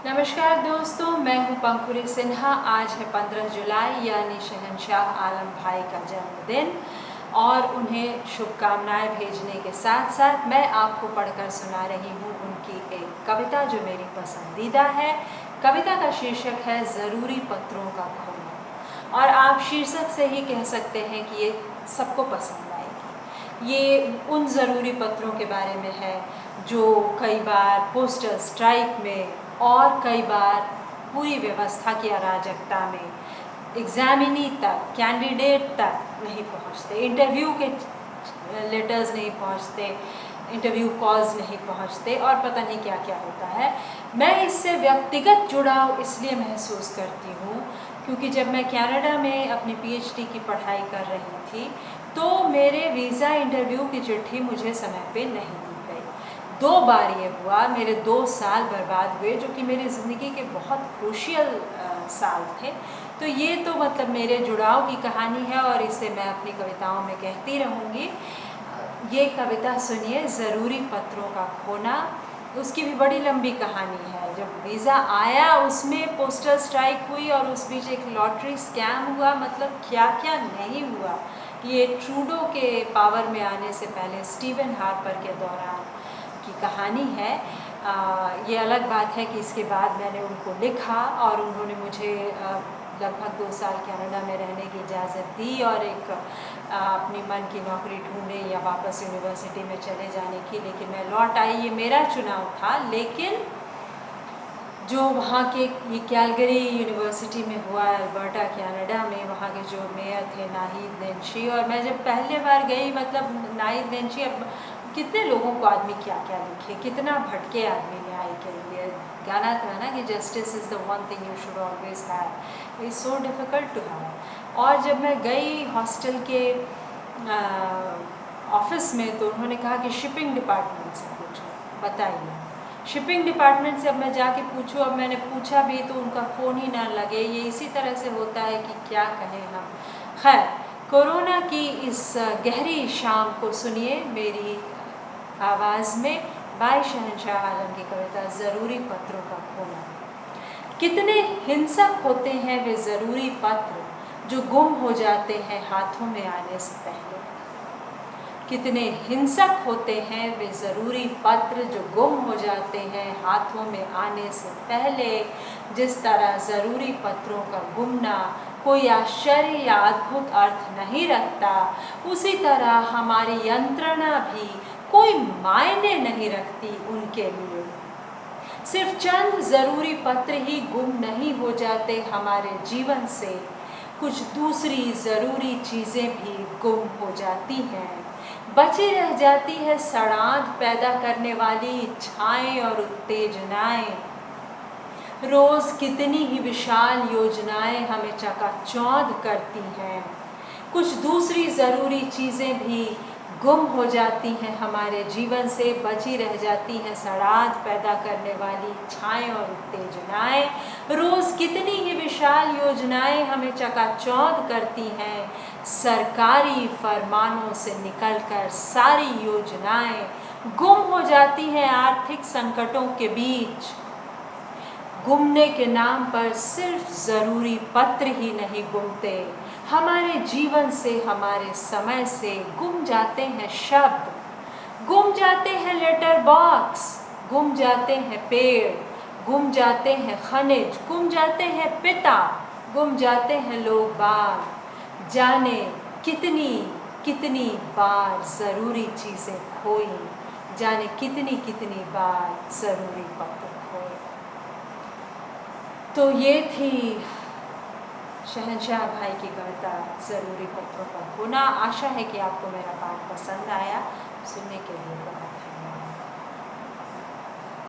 नमस्कार दोस्तों, मैं हूं पंखुरी सिन्हा। आज है 15 जुलाई यानी शहंशाह आलम भाई का जन्मदिन और उन्हें शुभकामनाएं भेजने के साथ साथ मैं आपको पढ़कर सुना रही हूं उनकी एक कविता जो मेरी पसंदीदा है। कविता का शीर्षक है ज़रूरी पत्रों का खोना और आप शीर्षक से ही कह सकते हैं कि ये सबको पसंद आएगी। ये उन ज़रूरी पत्रों के बारे में है जो कई बार पोस्टल स्ट्राइक में और कई बार पूरी व्यवस्था की अराजकता में एग्जामिनी तक, कैंडिडेट तक नहीं पहुंचते, इंटरव्यू के लेटर्स नहीं पहुंचते, इंटरव्यू कॉल्स नहीं पहुंचते और पता नहीं क्या क्या होता है। मैं इससे व्यक्तिगत जुड़ाव इसलिए महसूस करती हूँ क्योंकि जब मैं कनाडा में अपनी पीएचडी की पढ़ाई कर रही थी तो मेरे वीज़ा इंटरव्यू की चिट्ठी मुझे समय पे नहीं दी गई। 2 बार ये हुआ, मेरे 2 साल बर्बाद हुए जो कि मेरी ज़िंदगी के बहुत क्रूशियल साल थे। तो ये तो मतलब मेरे जुड़ाव की कहानी है और इसे मैं अपनी कविताओं में कहती रहूँगी। ये कविता सुनिए, ज़रूरी पत्रों का खोना। उसकी भी बड़ी लंबी कहानी है। जब वीज़ा आया उसमें पोस्टल स्ट्राइक हुई और उस बीच एक लॉटरी स्कैम हुआ, मतलब क्या क्या नहीं हुआ। ये ट्रूडो के पावर में आने से पहले स्टीवन हार्पर के दौरान की कहानी है। ये अलग बात है कि इसके बाद मैंने उनको लिखा और उन्होंने मुझे लगभग 2 साल कनाडा में रहने की इजाज़त दी और एक अपनी मन की नौकरी ढूंढने या वापस यूनिवर्सिटी में चले जाने की, लेकिन मैं लौट आई। ये मेरा चुनाव था। लेकिन जो वहाँ के ये कैलगरी यूनिवर्सिटी में हुआ, अल्बर्टा कनाडा में, वहाँ के जो मेयर थे नाहिद नेंशी, और मैं जब पहले बार गई, मतलब नाहिद नेंशी, अब कितने लोगों को आदमी क्या क्या लिखे, कितना भटके आदमी न्याय के लिए। गाना था ना कि justice is the one thing you should always have, is so difficult to have. और जब मैं गई हॉस्टल के ऑफिस में तो उन्होंने कहा कि शिपिंग डिपार्टमेंट से पूछो, बताइए। शिपिंग डिपार्टमेंट से अब मैं जाके पूछूँ, अब मैंने पूछा भी तो उनका फ़ोन ही ना लगे। ये इसी तरह से होता है कि क्या कहें हम। खैर, कोरोना की इस गहरी शाम को सुनिए मेरी आवाज़ में बाई शहंशाह आलम की कविता ज़रूरी पत्रों का खोना। कितने हिंसक होते हैं वे ज़रूरी पत्र जो गुम हो जाते हैं हाथों में आने से पहले। कितने हिंसक होते हैं वे ज़रूरी पत्र जो गुम हो जाते हैं हाथों में आने से पहले। जिस तरह ज़रूरी पत्रों का गुमना कोई आश्चर्य या अद्भुत अर्थ नहीं रखता, उसी तरह हमारी यंत्रणा भी कोई मायने नहीं रखती उनके लिए। सिर्फ चंद ज़रूरी पत्र ही गुम नहीं हो जाते हमारे जीवन से, कुछ दूसरी ज़रूरी चीज़ें भी गुम हो जाती हैं। बची रह जाती है सड़ांध पैदा करने वाली इच्छाएं और उत्तेजनाएं। रोज़ कितनी ही विशाल योजनाएं हमें चकाचौंध करती हैं। कुछ दूसरी ज़रूरी चीज़ें भी गुम हो जाती हैं हमारे जीवन से, बची रह जाती हैं सड़ांध पैदा करने वाली इच्छाएं और उत्तेजनाएं। रोज़ कितनी ही विशाल योजनाएं हमें चकाचौंध करती हैं। सरकारी फरमानों से निकलकर सारी योजनाएं गुम हो जाती हैं आर्थिक संकटों के बीच। गुमने के नाम पर सिर्फ ज़रूरी पत्र ही नहीं गुमते, हमारे जीवन से, हमारे समय से गुम जाते हैं शब्द, गुम जाते हैं लेटर बॉक्स, गुम जाते हैं पेड़, गुम जाते हैं खनिज, गुम जाते हैं पिता, गुम जाते हैं लोग बाग। जाने कितनी कितनी बार ज़रूरी चीज़ें खोई, जाने कितनी कितनी बार ज़रूरी पत्र खोए। तो ये थी शहंशाह भाई की कविता ज़रूरी पत्रों का खोना। आशा है कि आपको मेरा पाठ पसंद आया। सुनने के लिए बहुत